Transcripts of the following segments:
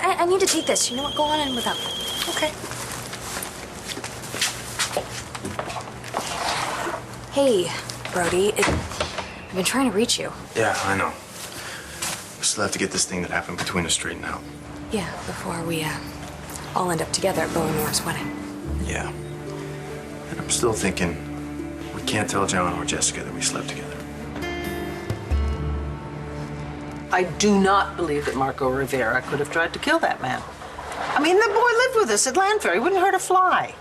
I need to take this. You know what? Go on in without me. Okay. Hey, Brody. I've been trying to reach you. Yeah, I know. We still have to get this thing that happened between us straightened out. Yeah, before we all end up together at Bo and Nora's wedding. Yeah. And I'm still thinking we can't tell John or Jessica that we slept together. I do not believe that Marco Rivera could have tried to kill that man. I mean, the boy lived with us at Landfair. He wouldn't hurt a fly.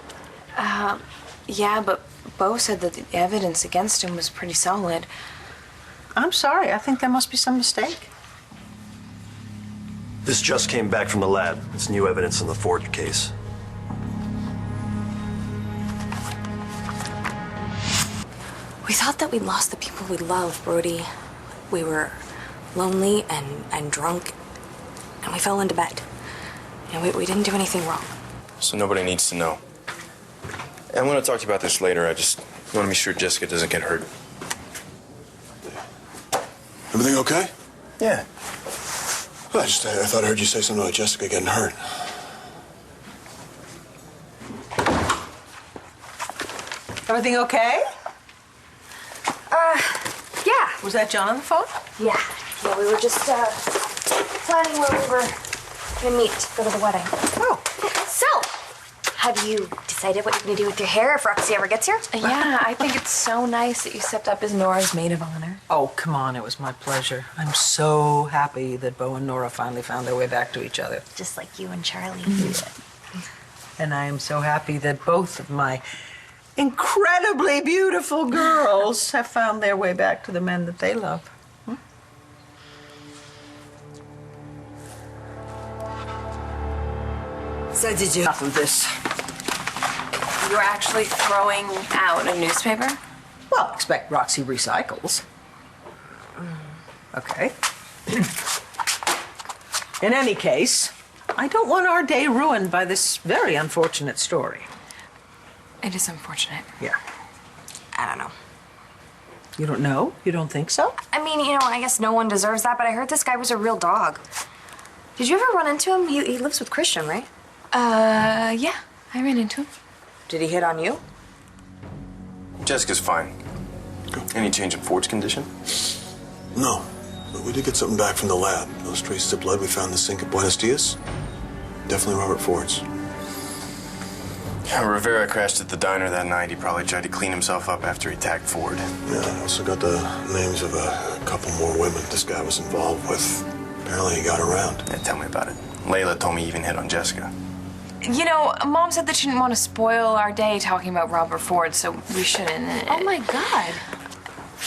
Yeah, but Bo said that the evidence against him was pretty solid. I'm sorry. I think there must be some mistake. This just came back from the lab. It's new evidence in the Ford case. We thought that we'd lost the people we love, Brody. We were lonely and drunk, and we fell into bed. And we didn't do anything wrong. So nobody needs to know. And I'm going to talk to you about this later. I just want to be sure Jessica doesn't get hurt. Everything okay? Yeah. I thought I heard you say something about Jessica getting hurt. Everything okay? Yeah. Was that John on the phone? Yeah, we were just planning where we were gonna meet to go to the wedding. Oh. So, have you decided what you're gonna do with your hair if Roxy ever gets here? Yeah, I think it's so nice that you stepped up as Nora's maid of honor. Oh, come on. It was my pleasure. I'm so happy that Bo and Nora finally found their way back to each other. Just like you and Charlie. And I am so happy that both of my incredibly beautiful girls have found their way back to the men that they love. So did you... Enough of this. You were actually throwing out a newspaper? Well, expect Roxy recycles. Okay. In any case, I don't want our day ruined by this very unfortunate story. It is unfortunate. Yeah. I don't know. You don't know? You don't think so? I mean, I guess no one deserves that, but I heard this guy was a real dog. Did you ever run into him? He lives with Christian, right? Yeah, I ran into him. Did he hit on you? Jessica's fine. Any change in Ford's condition? No, but we did get something back from the lab. Those traces of blood we found in the sink at Buenos Dias. Definitely Robert Ford's. Rivera crashed at the diner that night. He probably tried to clean himself up after he attacked Ford. Yeah, I also got the names of a couple more women this guy was involved with. Apparently he got around. Yeah, tell me about it. Layla told me he even hit on Jessica. Mom said that she didn't want to spoil our day talking about Robert Ford, so we shouldn't. Oh my God.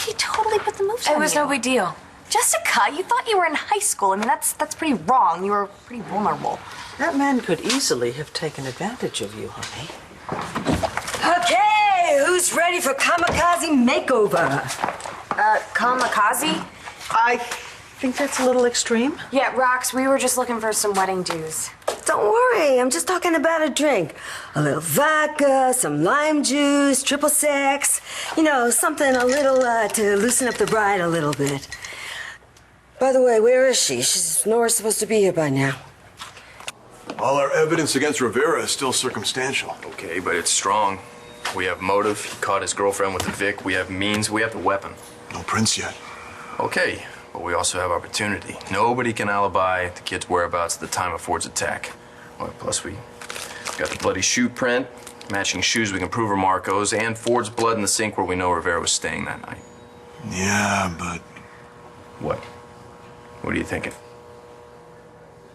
He totally put the moves on you. It was no big deal. Jessica, you thought you were in high school. I mean, that's pretty wrong. You were pretty vulnerable. That man could easily have taken advantage of you, honey. Okay, who's ready for kamikaze makeover? Kamikaze? I think that's a little extreme. Yeah, Rox, we were just looking for some wedding dues. Don't worry, I'm just talking about a drink. A little vodka, some lime juice, triple sec. Something a little to loosen up the bride a little bit. By the way, where is she? Nora's supposed to be here by now. All our evidence against Rivera is still circumstantial. Okay, but it's strong. We have motive. He caught his girlfriend with the Vic. We have means. We have the weapon. No prints yet. Okay, but we also have opportunity. Nobody can alibi the kid's whereabouts at the time of Ford's attack. Well, plus we got the bloody shoe print, matching shoes we can prove are Marco's, and Ford's blood in the sink where we know Rivera was staying that night. Yeah, but... What? What are you thinking?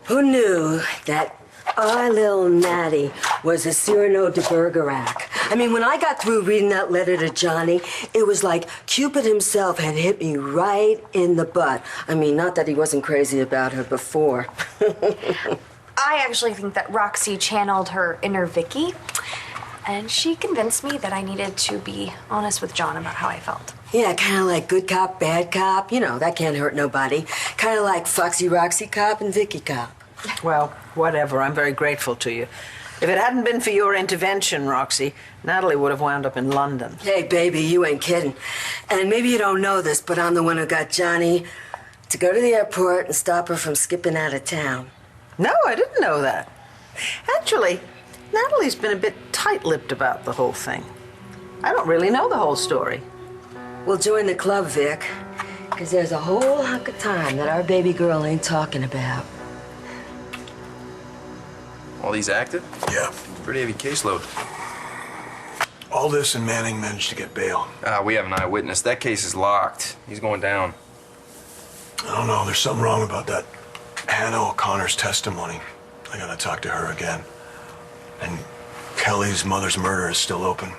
Who knew that our little Natty was a Cyrano de Bergerac? I mean, when I got through reading that letter to Johnny, it was like Cupid himself had hit me right in the butt. I mean, not that he wasn't crazy about her before. I actually think that Roxy channeled her inner Viki, and she convinced me that I needed to be honest with John about how I felt. Yeah, kind of like good cop, bad cop. That can't hurt nobody. Kind of like Foxy Roxy cop and Vicky cop. Well, whatever. I'm very grateful to you. If it hadn't been for your intervention, Roxy, Natalie would have wound up in London. Hey, baby, you ain't kidding. And maybe you don't know this, but I'm the one who got Johnny to go to the airport and stop her from skipping out of town. No, I didn't know that. Actually, Natalie's been a bit tight-lipped about the whole thing. I don't really know the whole story. We'll join the club, Vic, because there's a whole hunk of time that our baby girl ain't talking about. All these active? Yeah. Pretty heavy caseload. All this and Manning managed to get bail. We have an eyewitness. That case is locked. He's going down. I don't know. There's something wrong about that Hannah O'Connor's testimony. I gotta talk to her again. And Kelly's mother's murder is still open.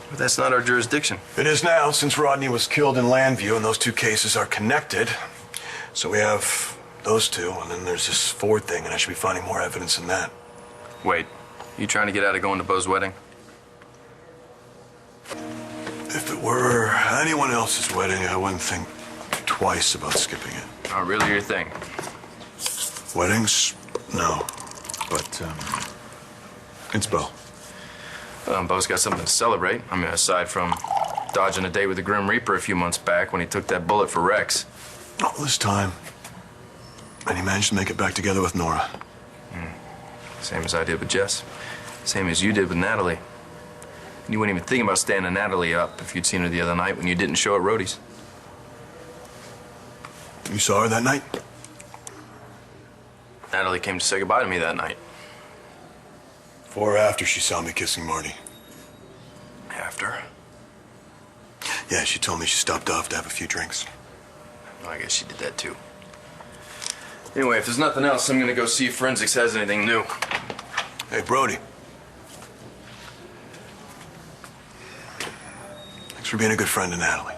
But that's not our jurisdiction. It is now, since Rodney was killed in Landview, and those two cases are connected. So we have those two, and then there's this Ford thing, and I should be finding more evidence than that. Wait, you trying to get out of going to Bo's wedding? If it were anyone else's wedding, I wouldn't think twice about skipping it. Not really your thing. Weddings? No. But, it's Bo. Bo's got something to celebrate. I mean, aside from dodging a date with the Grim Reaper a few months back when he took that bullet for Rex. All this time. And he managed to make it back together with Nora. Same as I did with Jess. Same as you did with Natalie. And you wouldn't even think about standing Natalie up if you'd seen her the other night when you didn't show at Rody's. You saw her that night? Natalie came to say goodbye to me that night. Before or after she saw me kissing Marty? After? Yeah, she told me she stopped off to have a few drinks. Well, I guess she did that too. Anyway, if there's nothing else, I'm gonna go see if forensics has anything new. Hey, Brody. Thanks for being a good friend to Natalie.